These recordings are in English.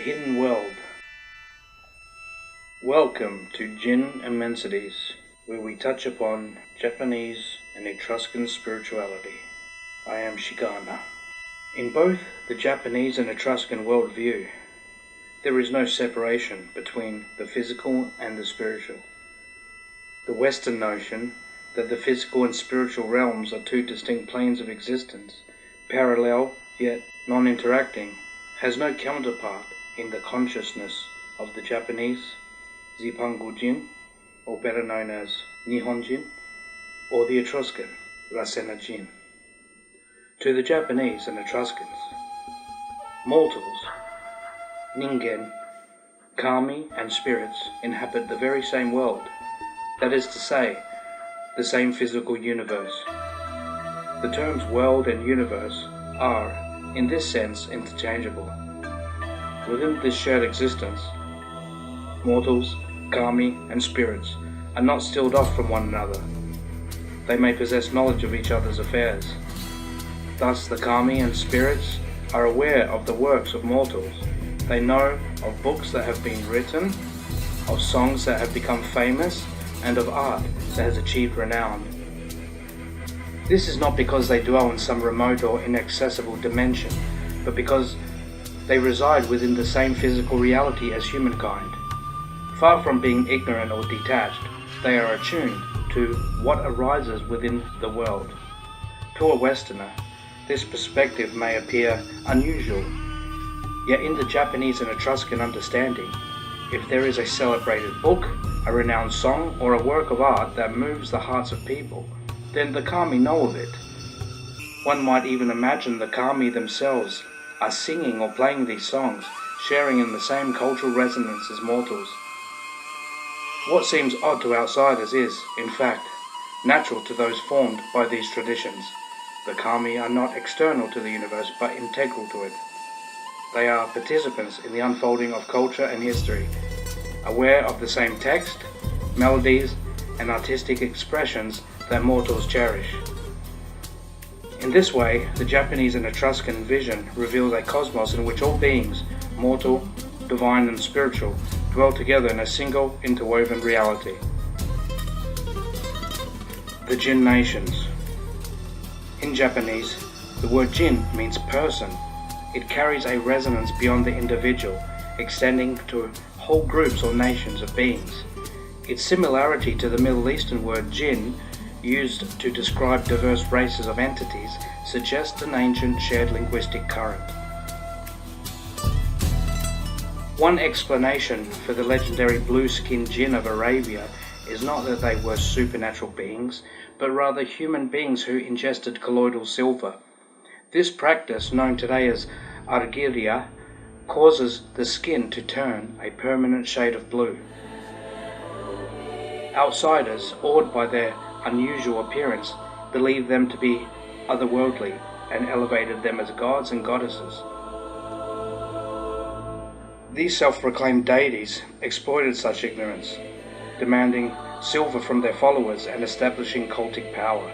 hidden world. Welcome to Jinn Immensities, where we touch upon Japanese and Etruscan spirituality. I am Shigana. In both the Japanese and Etruscan worldview, there is no separation between the physical and the spiritual. The Western notion that the physical and spiritual realms are two distinct planes of existence, parallel yet non-interacting, has no counterpart in the consciousness of the Japanese, Zipangu Jinn, or better known as Nihon Jinn, or the Etruscan, Rasena Jinn. To the Japanese and Etruscans, mortals, ningen, kami and spirits inhabit the very same world, that is to say, the same physical universe. The terms world and universe are, in this sense, interchangeable. Within this shared existence, mortals, kami, and spirits are not stilled off from one another. They may possess knowledge of each other's affairs. Thus, the kami and spirits are aware of the works of mortals. They know of books that have been written, of songs that have become famous, and of art that has achieved renown. This is not because they dwell in some remote or inaccessible dimension, but because they reside within the same physical reality as humankind. Far from being ignorant or detached, they are attuned to what arises within the world. To a Westerner, this perspective may appear unusual, yet in the Japanese and Etruscan understanding, if there is a celebrated book, a renowned song, or a work of art that moves the hearts of people, then the kami know of it. One might even imagine the kami themselves are singing or playing these songs, sharing in the same cultural resonance as mortals. What seems odd to outsiders is, in fact, natural to those formed by these traditions. The kami are not external to the universe, but integral to it. They are participants in the unfolding of culture and history, aware of the same text, melodies, and artistic expressions that mortals cherish. In this way, the Japanese and Etruscan vision reveals a cosmos in which all beings, mortal, divine, and spiritual, dwell together in a single, interwoven reality. The Jinn nations. In Japanese, the word Jinn means person. It carries a resonance beyond the individual, extending to whole groups or nations of beings. Its similarity to the Middle Eastern word Jinn, used to describe diverse races of entities, suggests an ancient shared linguistic current. One explanation for the legendary blue-skinned Jinn of Arabia is not that they were supernatural beings, but rather human beings who ingested colloidal silver. This practice, known today as argiria, causes the skin to turn a permanent shade of blue. Outsiders, awed by their unusual appearance, believed them to be otherworldly and elevated them as gods and goddesses. These self-proclaimed deities exploited such ignorance, demanding silver from their followers and establishing cultic power.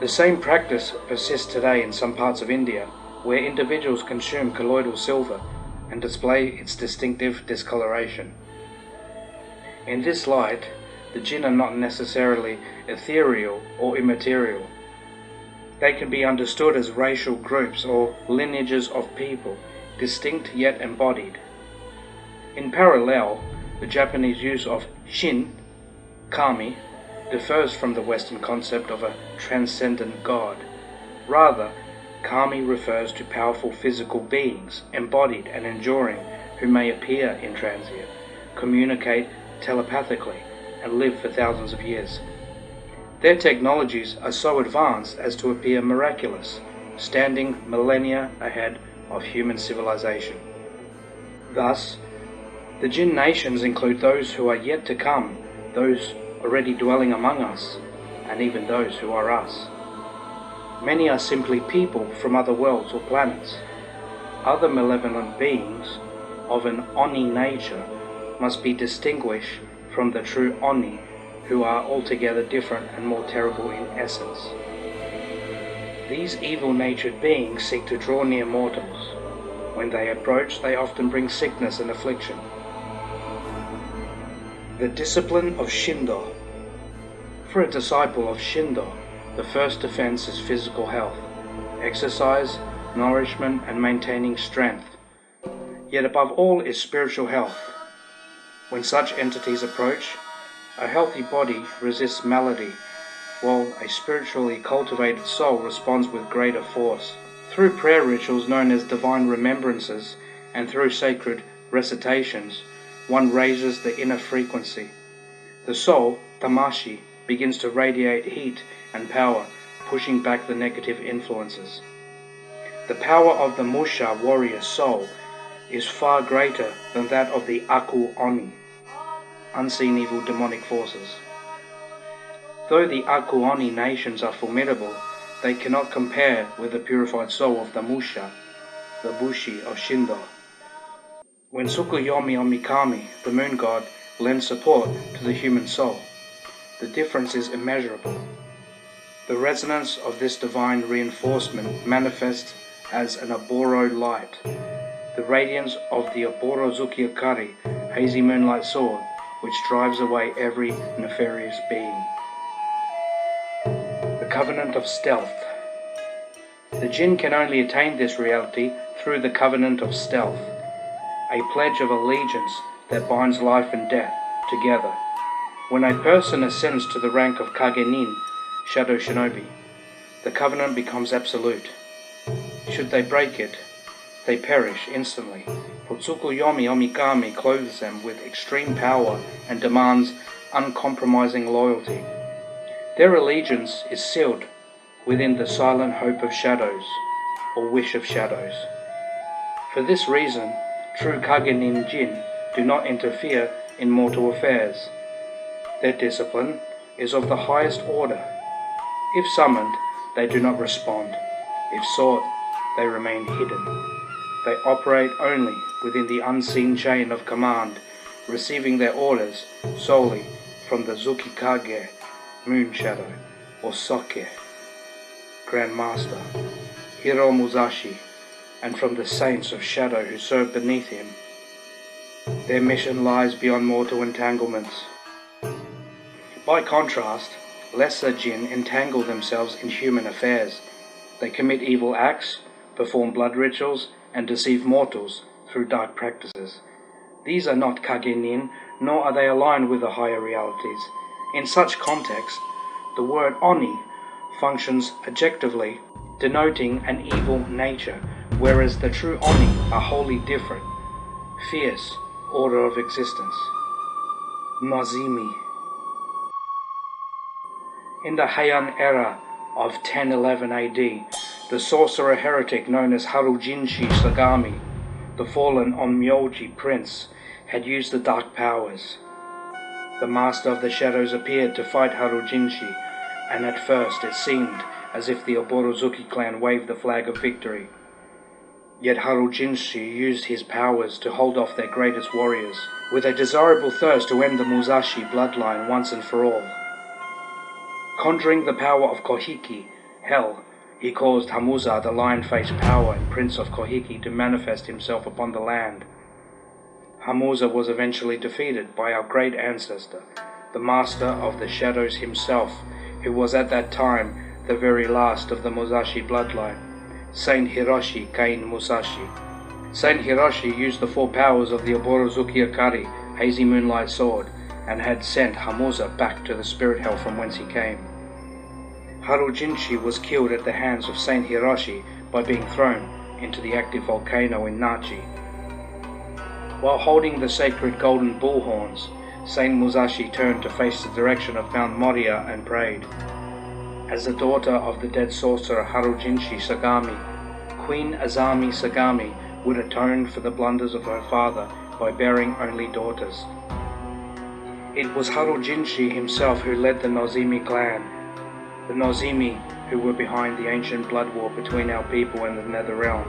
The same practice persists today in some parts of India, where individuals consume colloidal silver and display its distinctive discoloration. In this light, the Jinn are not necessarily ethereal or immaterial. They can be understood as racial groups or lineages of people, distinct yet embodied. In parallel, the Japanese use of Shin, kami, differs from the Western concept of a transcendent god. Rather, kami refers to powerful physical beings, embodied and enduring, who may appear intransient, communicate telepathically, and live for thousands of years. Their technologies are so advanced as to appear miraculous, standing millennia ahead of human civilization. Thus, the Jinn nations include those who are yet to come, those already dwelling among us, and even those who are us. Many are simply people from other worlds or planets. Other malevolent beings of an Oni nature must be distinguished from the true Oni, who are altogether different and more terrible in essence. These evil-natured beings seek to draw near mortals. When they approach, they often bring sickness and affliction. The discipline of Shindo. For a disciple of Shindo, the first defense is physical health, exercise, nourishment, and maintaining strength. Yet above all is spiritual health. When such entities approach, a healthy body resists malady, while a spiritually cultivated soul responds with greater force. Through prayer rituals known as divine remembrances and through sacred recitations, one raises the inner frequency. The soul, tamashi, begins to radiate heat and power, pushing back the negative influences. The power of the Musha warrior soul is far greater than that of the Aku Oni, unseen evil demonic forces. Though the Aku Oni nations are formidable, they cannot compare with the purified soul of the Musha, the Bushi of Shindo. When Tsukuyomi Omikami, the moon god, lends support to the human soul, the difference is immeasurable. The resonance of this divine reinforcement manifests as an Oboro light, the radiance of the Oboro Zukiakari, hazy moonlight sword, which drives away every nefarious being. The covenant of stealth. The Jinn can only attain this reality through the covenant of stealth, a pledge of allegiance that binds life and death together. When a person ascends to the rank of Kagenin, Shadow Shinobi, the covenant becomes absolute. Should they break it, they perish instantly, for Tsukuyomi Omikami clothes them with extreme power and demands uncompromising loyalty. Their allegiance is sealed within the silent hope of shadows, or wish of shadows. For this reason, true Kagenin Jinn do not interfere in mortal affairs. Their discipline is of the highest order. If summoned, they do not respond. If sought, they remain hidden. They operate only within the unseen chain of command, receiving their orders solely from the Zukikage, Moon Shadow, or Soke, Grand Master, Hiro Musashi, and from the saints of Shadow who serve beneath him. Their mission lies beyond mortal entanglements. By contrast, lesser Jinn entangle themselves in human affairs. They commit evil acts, perform blood rituals, and deceive mortals through dark practices. These are not Kagenin, nor are they aligned with the higher realities. In such context, the word Oni functions adjectively, denoting an evil nature, whereas the true Oni are wholly different, fierce order of existence. Nozimi. In the Heian era of 1011 AD, the sorcerer heretic known as Harujinshi Sagami, the fallen Onmyoji prince, had used the dark powers. The master of the shadows appeared to fight Harujinshi, and at first it seemed as if the Oborozuki clan waved the flag of victory. Yet Harujinshi used his powers to hold off their greatest warriors, with a desirable thirst to end the Musashi bloodline once and for all. Conjuring the power of Kohiki, Hell, he caused Hamuza, the lion-faced power and prince of Kohiki, to manifest himself upon the land. Hamuza was eventually defeated by our great ancestor, the master of the shadows himself, who was at that time the very last of the Musashi bloodline, Saint Hiroshi Kain Musashi. Saint Hiroshi used the four powers of the Oborozuki Akari, hazy moonlight sword, and had sent Hamuza back to the spirit hell from whence he came. Harujinshi was killed at the hands of Saint Hiroshi by being thrown into the active volcano in Nachi. While holding the sacred golden bull horns, Saint Musashi turned to face the direction of Mount Moriya and prayed. As the daughter of the dead sorcerer Harujinshi Sagami, Queen Azami Sagami would atone for the blunders of her father by bearing only daughters. It was Harujinshi himself who led the Nozimi clan, the Nozimi who were behind the ancient blood war between our people and the Nether Realm.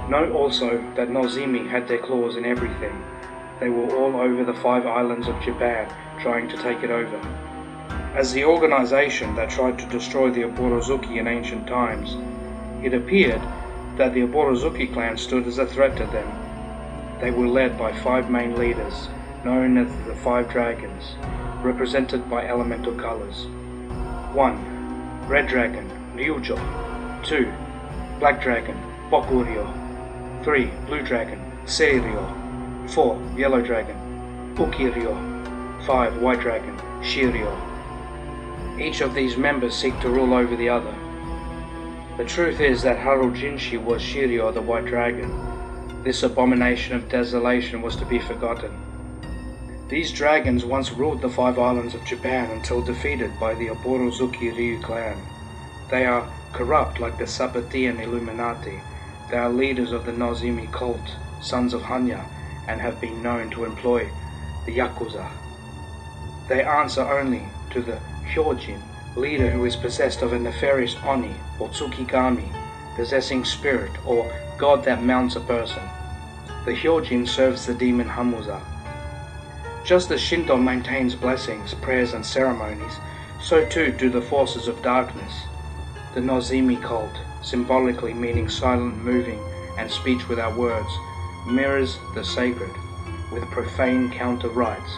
Note also that Nozimi had their claws in everything. They were all over the 5 islands of Japan, trying to take it over. As the organization that tried to destroy the Oborozuki in ancient times, it appeared that the Oborozuki clan stood as a threat to them. They were led by 5 main leaders, known as the 5 dragons, represented by elemental colors. 1. Red Dragon, Ryujo. 2. Black Dragon, Bokuryo. 3. Blue Dragon, Seiryo. 4. Yellow Dragon, Ukiryo. 5. White Dragon, Shiryo. Each of these members seek to rule over the other. The truth is that Harujinshi was Shiryo, the White Dragon. This abomination of desolation was to be forgotten. These dragons once ruled the 5 islands of Japan until defeated by the Oborozuki Ryu clan. They are corrupt like the Sabbatean Illuminati. They are leaders of the Nozimi cult, sons of Hanya, and have been known to employ the Yakuza. They answer only to the Hyojin, leader who is possessed of a nefarious Oni or Tsukigami, possessing spirit or god that mounts a person. The Hyojin serves the demon Hamuza. Just as Shinto maintains blessings, prayers and ceremonies, so too do the forces of darkness. The Nozimi cult, symbolically meaning silent moving and speech without words, mirrors the sacred with profane counter rites.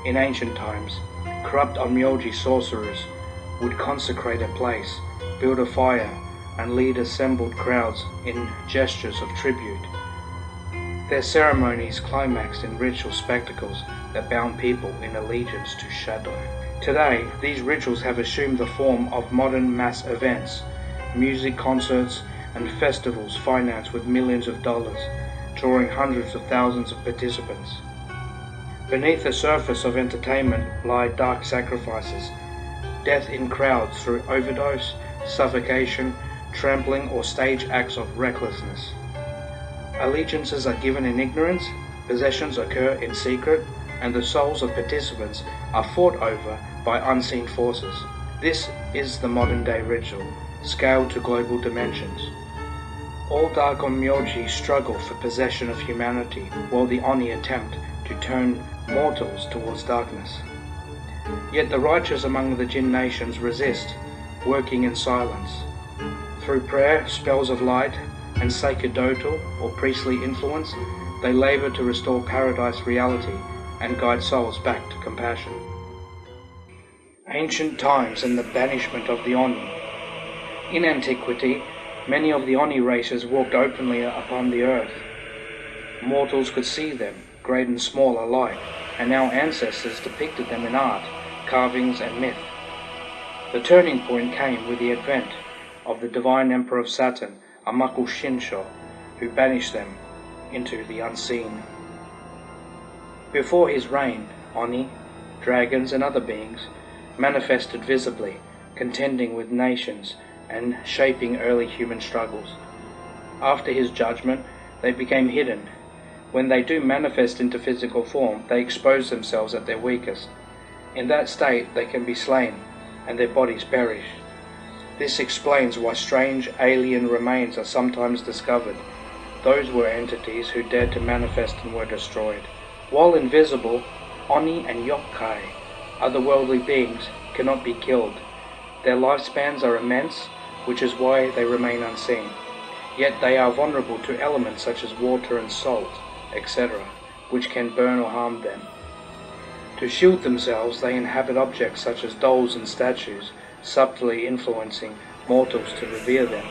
In ancient times, corrupt Onmyoji sorcerers would consecrate a place, build a fire, and lead assembled crowds in gestures of tribute. Their ceremonies climaxed in ritual spectacles that bound people in allegiance to shadow. Today, these rituals have assumed the form of modern mass events, music concerts and festivals financed with millions of dollars, drawing hundreds of thousands of participants. Beneath the surface of entertainment lie dark sacrifices, death in crowds through overdose, suffocation, trampling or stage acts of recklessness. Allegiances are given in ignorance, possessions occur in secret, and the souls of participants are fought over by unseen forces. This is the modern day ritual, scaled to global dimensions. All dark Onmyoji struggle for possession of humanity, while the Oni attempt to turn mortals towards darkness. Yet the righteous among the Jinn nations resist, working in silence. Through prayer, spells of light, and sacerdotal or priestly influence, they labor to restore paradise reality and guide souls back to compassion. Ancient times and the banishment of the Oni. In antiquity, many of the Oni races walked openly upon the earth. Mortals could see them, great and small alike, and our ancestors depicted them in art, carvings and myth. The turning point came with the advent of the divine emperor of Saturn, Amaku Shinsho, who banished them into the unseen. Before his reign, Oni, dragons and other beings manifested visibly, contending with nations and shaping early human struggles. After his judgment, they became hidden. When they do manifest into physical form, they expose themselves at their weakest. In that state, they can be slain, and their bodies perish. This explains why strange alien remains are sometimes discovered. Those were entities who dared to manifest and were destroyed. While invisible, Oni and Yokai, otherworldly beings, cannot be killed. Their lifespans are immense, which is why they remain unseen. Yet they are vulnerable to elements such as water and salt, etc., which can burn or harm them. To shield themselves, they inhabit objects such as dolls and statues, subtly influencing mortals to revere them.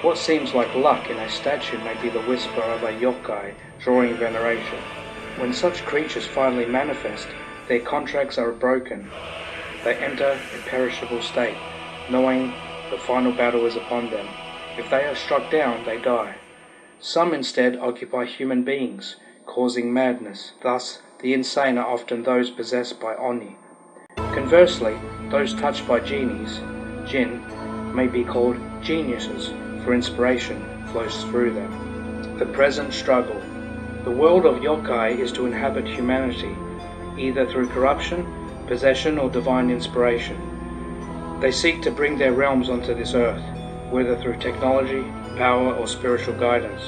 What seems like luck in a statue may be the whisper of a yokai drawing veneration. When such creatures finally manifest, their contracts are broken. They enter a perishable state, knowing the final battle is upon them. If they are struck down, they die. Some instead occupy human beings, causing madness. Thus, the insane are often those possessed by Oni. Conversely, those touched by genies, Jinn, may be called geniuses, for inspiration flows through them. The present struggle. The world of yokai is to inhabit humanity, either through corruption, possession, or divine inspiration. They seek to bring their realms onto this earth, whether through technology, power, or spiritual guidance.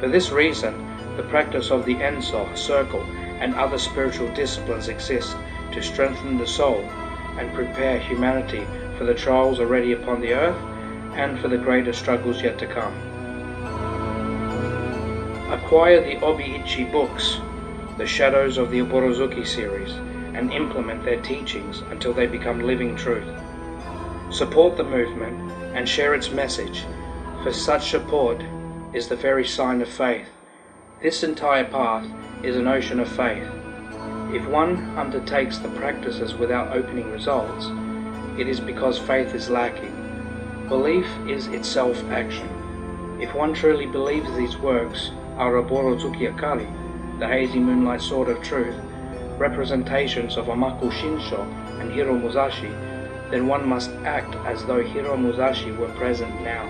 For this reason, the practice of the Enso, circle, and other spiritual disciplines exist to strengthen the soul and prepare humanity for the trials already upon the earth and for the greater struggles yet to come. Acquire the Obi-Ichi books, the Shadows of the Oborozuki series, and implement their teachings until they become living truth. Support the movement and share its message, for such support is the very sign of faith. This entire path is an ocean of faith. If one undertakes the practices without opening results, it is because faith is lacking. Belief is itself action. If one truly believes these works are Oborozuki Akari, the hazy moonlight sword of truth, representations of Amaku Shinsho and Hiro Musashi, then one must act as though Hiro Musashi were present now.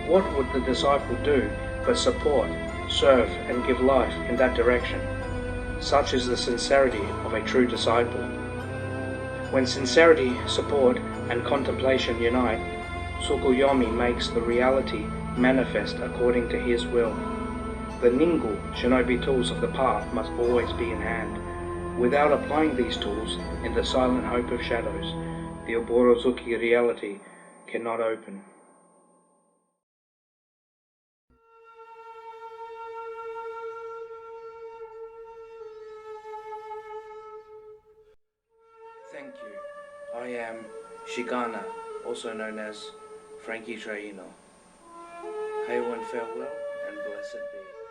What would the disciple do but support, serve, and give life in that direction? Such is the sincerity of a true disciple. When sincerity, support, and contemplation unite, Tsukuyomi makes the reality manifest according to his will. The Ningu, shinobi tools of the path, must always be in hand. Without applying these tools in the silent hope of shadows, the Oborozuki reality cannot open. Thank you. I am Shigana, also known as Frankie Traino. Hail and farewell, and blessed be.